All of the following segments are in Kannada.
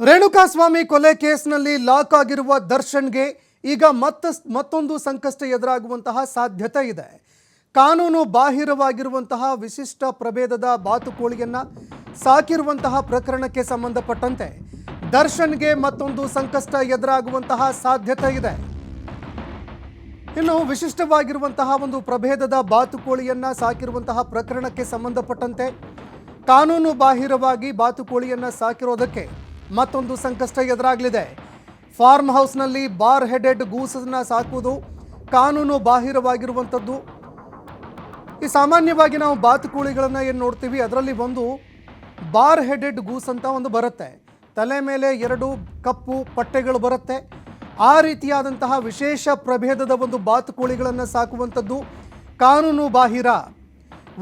ರೇಣುಕಾಸ್ವಾಮಿ ಕೊಲೆ ಕೇಸ್ನಲ್ಲಿ ಲಾಕ್ ಆಗಿರುವ ದರ್ಶನ್ಗೆ ಈಗ ಮತ್ತೊಂದು ಸಂಕಷ್ಟ ಎದುರಾಗುವಂತಹ ಸಾಧ್ಯತೆ ಇದೆ. ಕಾನೂನು ಬಾಹಿರವಾಗಿರುವಂತಹ ವಿಶಿಷ್ಟ ಪ್ರಭೇದದ ಬಾತುಕೋಳಿಯನ್ನ ಸಾಕಿರುವಂತಹ ಪ್ರಕರಣಕ್ಕೆ ಸಂಬಂಧಪಟ್ಟಂತೆ ದರ್ಶನ್ಗೆ ಮತ್ತೊಂದು ಸಂಕಷ್ಟ ಎದುರಾಗುವಂತಹ ಸಾಧ್ಯತೆ ಇದೆ. ಇನ್ನು ವಿಶಿಷ್ಟವಾಗಿರುವಂತಹ ಒಂದು ಪ್ರಭೇದದ ಬಾತುಕೋಳಿಯನ್ನ ಸಾಕಿರುವಂತಹ ಪ್ರಕರಣಕ್ಕೆ ಸಂಬಂಧಪಟ್ಟಂತೆ ಕಾನೂನು ಬಾಹಿರವಾಗಿ ಬಾತುಕೋಳಿಯನ್ನ ಸಾಕಿರೋದಕ್ಕೆ ಮತ್ತೊಂದು ಸಂಕಷ್ಟ ಎದುರಾಗಲಿದೆ. ಫಾರ್ಮ್ ಹೌಸ್ನಲ್ಲಿ ಬಾರ್ ಹೆಡೆಡ್ ಗೂಸನ್ನು ಸಾಕುವುದು ಕಾನೂನು ಬಾಹಿರವಾಗಿರುವಂಥದ್ದು. ಈ ಸಾಮಾನ್ಯವಾಗಿ ನಾವು ಬಾತುಕೋಳಿಗಳನ್ನು ಏನು ನೋಡ್ತೀವಿ, ಅದರಲ್ಲಿ ಒಂದು ಬಾರ್ ಹೆಡೆಡ್ ಗೂಸ್ ಅಂತ ಒಂದು ಬರುತ್ತೆ. ತಲೆ ಮೇಲೆ 2 ಕಪ್ಪು ಪಟ್ಟೆಗಳು ಬರುತ್ತೆ. ಆ ರೀತಿಯಾದಂತಹ ವಿಶೇಷ ಪ್ರಭೇದದ ಒಂದು ಬಾತುಕೋಳಿಗಳನ್ನು ಸಾಕುವಂಥದ್ದು ಕಾನೂನು ಬಾಹಿರ.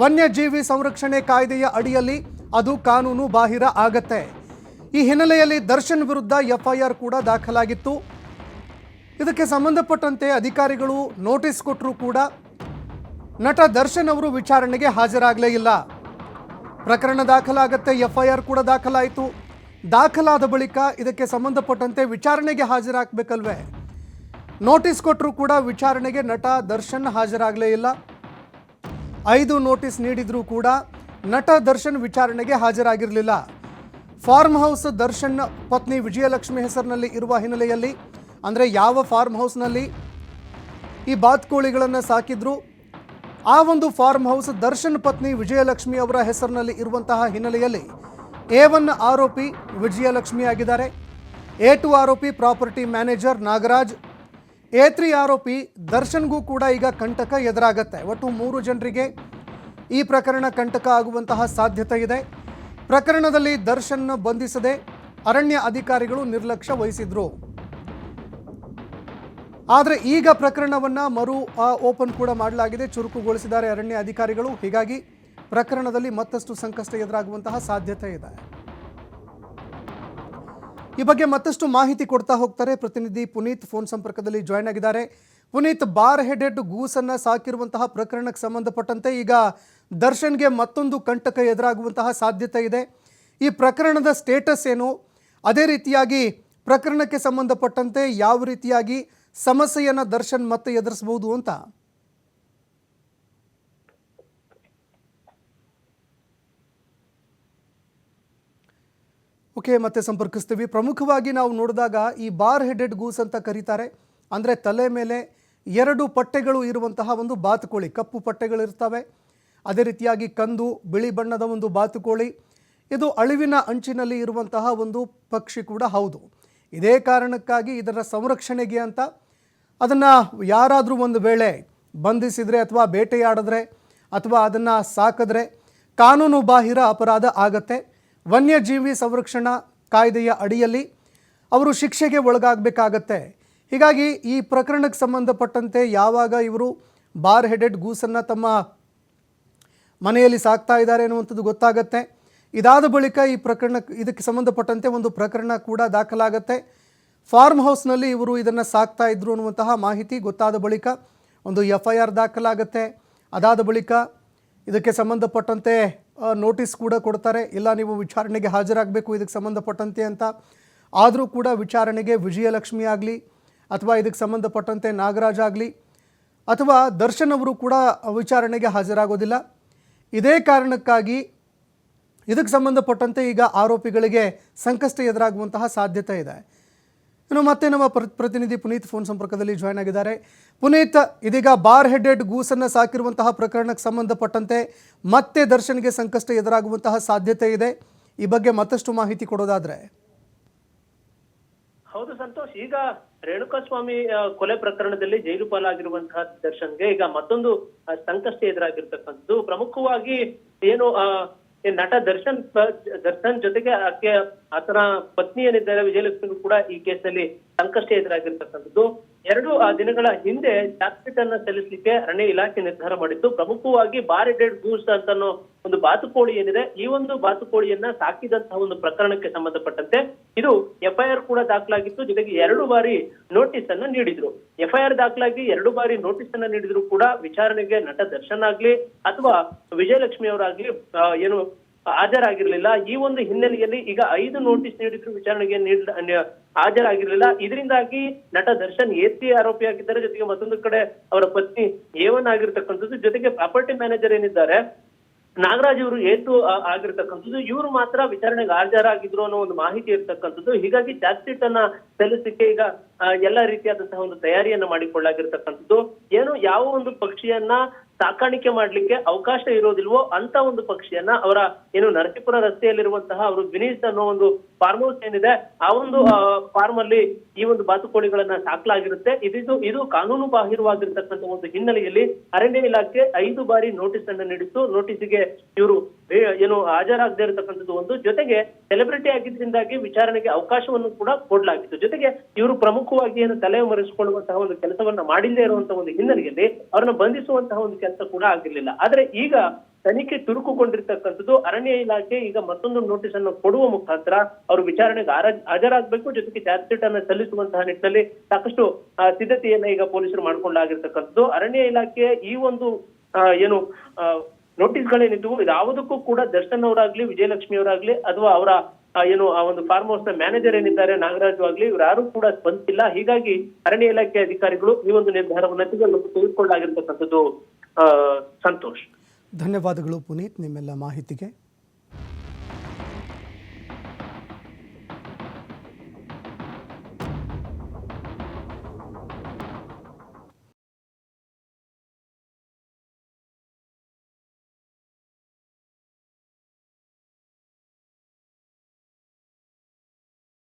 ವನ್ಯಜೀವಿ ಸಂರಕ್ಷಣೆ ಕಾಯ್ದೆಯ ಅಡಿಯಲ್ಲಿ ಅದು ಕಾನೂನು ಬಾಹಿರ ಆಗತ್ತೆ. ಈ ಹಿನ್ನೆಲೆಯಲ್ಲಿ ದರ್ಶನ್ ವಿರುದ್ಧ ಎಫ್ಐಆರ್ ಕೂಡ ದಾಖಲಾಗಿತ್ತು. ಇದಕ್ಕೆ ಸಂಬಂಧಪಟ್ಟಂತೆ ಅಧಿಕಾರಿಗಳು ನೋಟಿಸ್ ಕೊಟ್ಟರೂ ಕೂಡ ನಟ ದರ್ಶನ್ ಅವರು ವಿಚಾರಣೆಗೆ ಹಾಜರಾಗಲೇ ಇಲ್ಲ. ಪ್ರಕರಣ ದಾಖಲಾಗತ್ತೆ, ಎಫ್ಐಆರ್ ಕೂಡ ದಾಖಲಾಯಿತು. ದಾಖಲಾದ ಬಳಿಕ ಇದಕ್ಕೆ ಸಂಬಂಧಪಟ್ಟಂತೆ ವಿಚಾರಣೆಗೆ ಹಾಜರಾಗಬೇಕಲ್ವೇ? ನೋಟಿಸ್ ಕೊಟ್ಟರೂ ಕೂಡ ವಿಚಾರಣೆಗೆ ನಟ ದರ್ಶನ್ ಹಾಜರಾಗಲೇ ಇಲ್ಲ. 5 ನೋಟಿಸ್ ನೀಡಿದರೂ ಕೂಡ ನಟ ದರ್ಶನ್ ವಿಚಾರಣೆಗೆ ಹಾಜರಾಗಿರಲಿಲ್ಲ. ಫಾರ್ಮ್ ಹೌಸ್ ದರ್ಶನ್ ಪತ್ನಿ ವಿಜಯಲಕ್ಷ್ಮಿ ಹೆಸರಿನಲ್ಲಿ ಇರುವ ಹಿನ್ನೆಲೆಯಲ್ಲಿ, ಅಂದರೆ ಯಾವ ಫಾರ್ಮ್ ಹೌಸ್ನಲ್ಲಿ ಈ ಬಾತುಕೋಳಿಗಳನ್ನು ಸಾಕಿದ್ರು ಆ ಒಂದು ಫಾರ್ಮ್ ಹೌಸ್ ದರ್ಶನ್ ಪತ್ನಿ ವಿಜಯಲಕ್ಷ್ಮಿ ಅವರ ಹೆಸರಿನಲ್ಲಿ ಇರುವಂತಹ ಹಿನ್ನೆಲೆಯಲ್ಲಿ A1 ಆರೋಪಿ ವಿಜಯಲಕ್ಷ್ಮಿ ಆಗಿದ್ದಾರೆ. A2 ಆರೋಪಿ ಪ್ರಾಪರ್ಟಿ ಮ್ಯಾನೇಜರ್ ನಾಗರಾಜ್. A3 ಆರೋಪಿ ದರ್ಶನ್ಗೂ ಕೂಡ ಈಗ ಕಂಟಕ ಎದುರಾಗತ್ತೆ. ಒಟ್ಟು 3 ಜನರಿಗೆ ಈ ಪ್ರಕರಣ ಕಂಟಕ ಆಗುವಂತಹ ಸಾಧ್ಯತೆ ಇದೆ. ಪ್ರಕರಣದಲ್ಲಿ ದರ್ಶನ್ ಬಂಧಿಸದೆ ಅರಣ್ಯ ಅಧಿಕಾರಿಗಳು ನಿರ್ಲಕ್ಷ್ಯ ವಹಿಸಿದ್ರು. ಆದರೆ ಈಗ ಪ್ರಕರಣವನ್ನು ಓಪನ್ ಕೂಡ ಮಾಡಲಾಗಿದೆ, ಚುರುಕುಗೊಳಿಸಿದ್ದಾರೆ ಅರಣ್ಯ ಅಧಿಕಾರಿಗಳು. ಹೀಗಾಗಿ ಪ್ರಕರಣದಲ್ಲಿ ಮತ್ತಷ್ಟು ಸಂಕಷ್ಟ ಎದುರಾಗುವಂತಹ ಸಾಧ್ಯತೆ ಇದೆ. ಈ ಬಗ್ಗೆ ಮತ್ತಷ್ಟು ಮಾಹಿತಿ ಕೊಡ್ತಾ ಹೋಗ್ತಾರೆ ಪ್ರತಿನಿಧಿ ಪುನೀತ್ ಫೋನ್ ಸಂಪರ್ಕದಲ್ಲಿ ಜಾಯ್ನ್ ಆಗಿದ್ದಾರೆ. ಪುನೀತ್, ಬಾರ್ ಹೆಡೆಡ್ ಗೂಸನ್ನು ಸಾಕಿರುವಂತಹ ಪ್ರಕರಣಕ್ಕೆ ಸಂಬಂಧಪಟ್ಟಂತೆ ಈಗ ದರ್ಶನ್ಗೆ ಮತ್ತೊಂದು ಕಂಟಕ ಎದುರಾಗುವಂತಹ ಸಾಧ್ಯತೆ ಇದೆ. ಈ ಪ್ರಕರಣದ ಸ್ಟೇಟಸ್ ಏನು, ಅದೇ ರೀತಿಯಾಗಿ ಪ್ರಕರಣಕ್ಕೆ ಸಂಬಂಧಪಟ್ಟಂತೆ ಯಾವ ರೀತಿಯಾಗಿ ಸಮಸ್ಯೆಯನ್ನು ದರ್ಶನ್ ಮತ್ತೆ ಎದುರಿಸಬಹುದು ಅಂತ? ಓಕೆ, ಮತ್ತೆ ಸಂಪರ್ಕಿಸ್ತೀವಿ. ಪ್ರಮುಖವಾಗಿ ನಾವು ನೋಡಿದಾಗ ಈ ಬಾರ್ ಹೆಡೆಡ್ ಗೂಸ್ ಅಂತ ಕರೀತಾರೆ. ಅಂದರೆ ತಲೆ ಮೇಲೆ 2 ಪಟ್ಟೆಗಳು ಇರುವಂತಹ ಒಂದು ಬಾತುಕೋಳಿ, ಕಪ್ಪು ಪಟ್ಟೆಗಳಿರ್ತವೆ. ಅದೇ ರೀತಿಯಾಗಿ ಕಂದು ಬಿಳಿ ಬಣ್ಣದ ಒಂದು ಬಾತುಕೋಳಿ. ಇದು ಅಳಿವಿನ ಅಂಚಿನಲ್ಲಿ ಇರುವಂತಹ ಒಂದು ಪಕ್ಷಿ ಕೂಡ ಹೌದು. ಇದೇ ಕಾರಣಕ್ಕಾಗಿ ಇದರ ಸಂರಕ್ಷಣೆಗೆ ಅಂತ ಅದನ್ನು ಯಾರಾದರೂ ಒಂದು ವೇಳೆ ಬಂಧಿಸಿದರೆ ಅಥವಾ ಬೇಟೆಯಾಡಿದ್ರೆ ಅಥವಾ ಅದನ್ನು ಸಾಕಿದ್ರೆ ಕಾನೂನು ಬಾಹಿರ ಅಪರಾಧ ಆಗತ್ತೆ. ವನ್ಯಜೀವಿ ಸಂರಕ್ಷಣಾ ಕಾಯ್ದೆಯ ಅಡಿಯಲ್ಲಿ ಅವರು ಶಿಕ್ಷೆಗೆ ಒಳಗಾಗಬೇಕಾಗತ್ತೆ. ಹೀಗಾಗಿ ಈ ಪ್ರಕರಣಕ್ಕೆ ಸಂಬಂಧಪಟ್ಟಂತೆ ಯಾವಾಗ ಇವರು ಬಾರ್ ಹೆಡೆಡ್ ಗೂಸನ್ನು ತಮ್ಮ ಮನೆಯಲ್ಲಿ ಸಾಕ್ತಾ ಇದ್ದಾರೆ ಅನ್ನುವಂಥದ್ದು ಗೊತ್ತಾಗತ್ತೆ. ಇದಾದ ಬಳಿಕ ಈ ಇದಕ್ಕೆ ಸಂಬಂಧಪಟ್ಟಂತೆ ಒಂದು ಪ್ರಕರಣ ಕೂಡ ದಾಖಲಾಗತ್ತೆ. ಫಾರ್ಮ್ ಹೌಸ್ನಲ್ಲಿ ಇವರು ಇದನ್ನು ಸಾಕ್ತಾ ಇದ್ರು ಅನ್ನುವಂತಹ ಮಾಹಿತಿ ಗೊತ್ತಾದ ಬಳಿಕ ಒಂದು ಎಫ್ಐಆರ್ ದಾಖಲಾಗತ್ತೆ. ಅದಾದ ಬಳಿಕ ಇದಕ್ಕೆ ಸಂಬಂಧಪಟ್ಟಂತೆ ನೋಟಿಸ್ ಕೂಡ ಕೊಡ್ತಾರೆ, ಇಲ್ಲ ನೀವು ವಿಚಾರಣೆಗೆ ಹಾಜರಾಗಬೇಕು ಇದಕ್ಕೆ ಸಂಬಂಧಪಟ್ಟಂತೆ ಅಂತ. ಆದರೂ ಕೂಡ ವಿಚಾರಣೆಗೆ ವಿಜಯಲಕ್ಷ್ಮಿ ಆಗಲಿ ಅಥವಾ ಇದಕ್ಕೆ ಸಂಬಂಧಪಟ್ಟಂತೆ ನಾಗರಾಜ್ ಆಗಲಿ ಅಥವಾ ದರ್ಶನ್ ಅವರು ಕೂಡ ವಿಚಾರಣೆಗೆ ಹಾಜರಾಗೋದಿಲ್ಲ. ಇದೇ ಕಾರಣಕ್ಕಾಗಿ ಇದಕ್ಕೆ ಸಂಬಂಧಪಟ್ಟಂತೆ ಈಗ ಆರೋಪಿಗಳಿಗೆ ಸಂಕಷ್ಟ ಎದುರಾಗುವಂತಹ ಸಾಧ್ಯತೆ ಇದೆ. ಇನ್ನು ಮತ್ತೆ ನಮ್ಮ ಪ್ರತಿನಿಧಿ ಪುನೀತ್ ಫೋನ್ ಸಂಪರ್ಕದಲ್ಲಿ ಜಾಯ್ನ್ ಆಗಿದ್ದಾರೆ. ಪುನೀತ್, ಇದೀಗ ಬಾರ್ ಹೆಡೆಡ್ ಗೂಸನ್ನು ಸಾಕಿರುವಂತಹ ಪ್ರಕರಣಕ್ಕೆ ಸಂಬಂಧಪಟ್ಟಂತೆ ಮತ್ತೆ ದರ್ಶನ್ಗೆ ಸಂಕಷ್ಟ ಎದುರಾಗುವಂತಹ ಸಾಧ್ಯತೆ ಇದೆ. ಈ ಬಗ್ಗೆ ಮತ್ತಷ್ಟು ಮಾಹಿತಿ ಕೊಡೋದಾದ್ರೆ? ಹೌದು ಸಂತೋಷ್, ಈಗ ರೇಣುಕಾಸ್ವಾಮಿ ಕೊಲೆ ಪ್ರಕರಣದಲ್ಲಿ ಜೈಲು ಪಾಲಾಗಿರುವಂತಹ ದರ್ಶನ್ಗೆ ಈಗ ಮತ್ತೊಂದು ಸಂಕಷ್ಟ ಎದುರಾಗಿರ್ತಕ್ಕಂಥದ್ದು. ಪ್ರಮುಖವಾಗಿ ಏನು ನಟ ದರ್ಶನ್ ಜೊತೆಗೆ ಆತನ ಪತ್ನಿ ಏನಿದ್ದಾರೆ ವಿಜಯಲಕ್ಷ್ಮಿ ಕೂಡ ಈ ಕೇಸಲ್ಲಿ ಸಂಕಷ್ಟ ಎದುರಾಗಿರ್ತಕ್ಕಂಥದ್ದು. 2 ದಿನಗಳ ಹಿಂದೆ ಚಾರ್ಜ್ ಶೀಟ್ ಅನ್ನ ಸಲ್ಲಿಸಲಿಕ್ಕೆ ಅರಣ್ಯ ಇಲಾಖೆ ನಿರ್ಧಾರ ಮಾಡಿತ್ತು. ಪ್ರಮುಖವಾಗಿ ಬಾರ್ ಹೆಡೆಡ್ ಗೂಸ್ ಅಂತ ಒಂದು ಬಾತುಕೋಳಿ ಏನಿದೆ, ಈ ಒಂದು ಬಾತುಕೋಳಿಯನ್ನ ಸಾಕಿದಂತಹ ಒಂದು ಪ್ರಕರಣಕ್ಕೆ ಸಂಬಂಧಪಟ್ಟಂತೆ ಇದು ಎಫ್ಐಆರ್ ಕೂಡ ದಾಖಲಾಗಿತ್ತು. ಜೊತೆಗೆ 2 ಬಾರಿ ನೋಟಿಸ್ ಅನ್ನ ನೀಡಿದ್ರು. ಎಫ್ಐಆರ್ ದಾಖಲಾಗಿ 2 ಬಾರಿ ನೋಟಿಸ್ ಅನ್ನ ನೀಡಿದ್ರು ಕೂಡ ವಿಚಾರಣೆಗೆ ನಟ ದರ್ಶನ್ ಆಗ್ಲಿ ಅಥವಾ ವಿಜಯಲಕ್ಷ್ಮಿ ಅವರಾಗ್ಲಿ ಏನು ಹಾಜರಾಗಿರ್ಲಿಲ್ಲ. ಈ ಒಂದು ಹಿನ್ನೆಲೆಯಲ್ಲಿ ಈಗ 5 ನೋಟಿಸ್ ನೀಡಿದ್ರು ವಿಚಾರಣೆಗೆ ಹಾಜರಾಗಿರ್ಲಿಲ್ಲ. ಇದರಿಂದಾಗಿ ನಟ ದರ್ಶನ್ ಎಸಿ ಆರೋಪಿಯಾಗಿದ್ದಾರೆ. ಜೊತೆಗೆ ಮತ್ತೊಂದು ಕಡೆ ಅವರ ಪತ್ನಿ A1 ಆಗಿರ್ತಕ್ಕಂಥದ್ದು, ಜೊತೆಗೆ ಪ್ರಾಪರ್ಟಿ ಮ್ಯಾನೇಜರ್ ಏನಿದ್ದಾರೆ ನಾಗರಾಜ್ ಇವರು ಏಟು ಆಗಿರ್ತಕ್ಕಂಥದ್ದು. ಇವರು ಮಾತ್ರ ವಿಚಾರಣೆಗೆ ಹಾಜರಾಗಿದ್ರು ಅನ್ನೋ ಒಂದು ಮಾಹಿತಿ ಇರ್ತಕ್ಕಂಥದ್ದು. ಹೀಗಾಗಿ ಚಾರ್ಜ್ ಶೀಟ್ ಅನ್ನ ಸಲ್ಲಿಸಲಿಕ್ಕೆ ಈಗ ಎಲ್ಲಾ ರೀತಿಯಾದಂತಹ ಒಂದು ತಯಾರಿಯನ್ನ ಮಾಡಿಕೊಳ್ಳಾಗಿರ್ತಕ್ಕಂಥದ್ದು. ಏನು ಯಾವ ಒಂದು ಪಕ್ಷಿಯನ್ನ ಸಾಕಾಣಿಕೆ ಮಾಡ್ಲಿಕ್ಕೆ ಅವಕಾಶ ಇರೋದಿಲ್ವೋ ಅಂತ ಒಂದು ಪಕ್ಷಿಯನ್ನ ಅವರ ಏನು ನರಸೀಪುರ ರಸ್ತೆಯಲ್ಲಿರುವಂತಹ ಅವರು ವಿನೀಸ್ ಅನ್ನೋ ಒಂದು ಫಾರ್ಮ್ ಹೌಸ್ ಏನಿದೆ ಆ ಒಂದು ಫಾರ್ಮ್ ಅಲ್ಲಿ ಈ ಒಂದು ಬಾತುಕೋಳಿಗಳನ್ನ ಸಾಕಲಾಗಿರುತ್ತೆ. ಇದು ಕಾನೂನು ಬಾಹಿರವಾಗಿರ್ತಕ್ಕಂಥ ಒಂದು ಹಿನ್ನೆಲೆಯಲ್ಲಿ ಅರಣ್ಯ ಇಲಾಖೆ 5 ಬಾರಿ ನೋಟಿಸ್ ಅನ್ನು ನೀಡಿತ್ತು. ನೋಟಿಸ್ಗೆ ಇವರು ಏನು ಹಾಜರಾಗದೇ ಇರತಕ್ಕಂಥದ್ದು ಒಂದು, ಜೊತೆಗೆ ಸೆಲೆಬ್ರಿಟಿ ಆಗಿದ್ದರಿಂದಾಗಿ ವಿಚಾರಣೆಗೆ ಅವಕಾಶವನ್ನು ಕೂಡ ಕೊಡ್ಲಾಗಿತ್ತು. ಜೊತೆಗೆ ಇವರು ಪ್ರಮುಖವಾಗಿ ಏನು ತಲೆ ಮರೆಸಿಕೊಳ್ಳುವಂತಹ ಒಂದು ಕೆಲಸವನ್ನ ಮಾಡಿಲ್ಲದೆ ಇರುವಂತಹ ಒಂದು ಹಿನ್ನೆಲೆಯಲ್ಲಿ ಅವರನ್ನ ಬಂಧಿಸುವಂತಹ ಒಂದು ಕೆಲಸ ಕೂಡ ಆಗಿರ್ಲಿಲ್ಲ. ಆದ್ರೆ ಈಗ ತನಿಖೆ ಚುರುಕುಗೊಂಡಿರ್ತಕ್ಕಂಥದ್ದು. ಅರಣ್ಯ ಇಲಾಖೆ ಈಗ ಮತ್ತೊಂದು ನೋಟಿಸ್ ಅನ್ನು ಕೊಡುವ ಮುಖಾಂತರ ಅವರು ವಿಚಾರಣೆಗೆ ಹಾಜರಾಗಬೇಕು. ಜೊತೆಗೆ ಚಾರ್ಜ್ ಶೀಟ್ ಅನ್ನು ಸಲ್ಲಿಸುವಂತಹ ನಿಟ್ಟಿನಲ್ಲಿ ಸಾಕಷ್ಟು ಸಿದ್ಧತೆಯನ್ನ ಈಗ ಪೊಲೀಸರು ಮಾಡ್ಕೊಂಡಾಗಿರ್ತಕ್ಕಂಥದ್ದು. ಅರಣ್ಯ ಇಲಾಖೆ ಈ ಒಂದು ಏನು ನೋಟಿಸ್ಗಳೇನಿದ್ವು ಯಾವುದಕ್ಕೂ ಕೂಡ ದರ್ಶನ್ ಅವರಾಗ್ಲಿ, ವಿಜಯಲಕ್ಷ್ಮಿ ಅವರಾಗ್ಲಿ ಅಥವಾ ಅವರ ಏನು ಆ ಒಂದು ಫಾರ್ಮ್ ಹೌಸ್ ನ ಮ್ಯಾನೇಜರ್ ಏನಿದ್ದಾರೆ ನಾಗರಾಜು ಆಗ್ಲಿ, ಇವ್ರು ಯಾರು ಕೂಡ ಸ್ಪಂದಿಸಿಲ್ಲ. ಹೀಗಾಗಿ ಅರಣ್ಯ ಇಲಾಖೆ ಅಧಿಕಾರಿಗಳು ಈ ಒಂದು ನಿರ್ಧಾರವನ್ನು ತೆಗೆದುಕೊಳ್ಳಾಗಿರ್ತಕ್ಕಂಥದ್ದು. ಸಂತೋಷ್, ಧನ್ಯವಾದಗಳು ಪುನೀತ್ ನಿಮ್ಮೆಲ್ಲ ಮಾಹಿತಿಗೆ.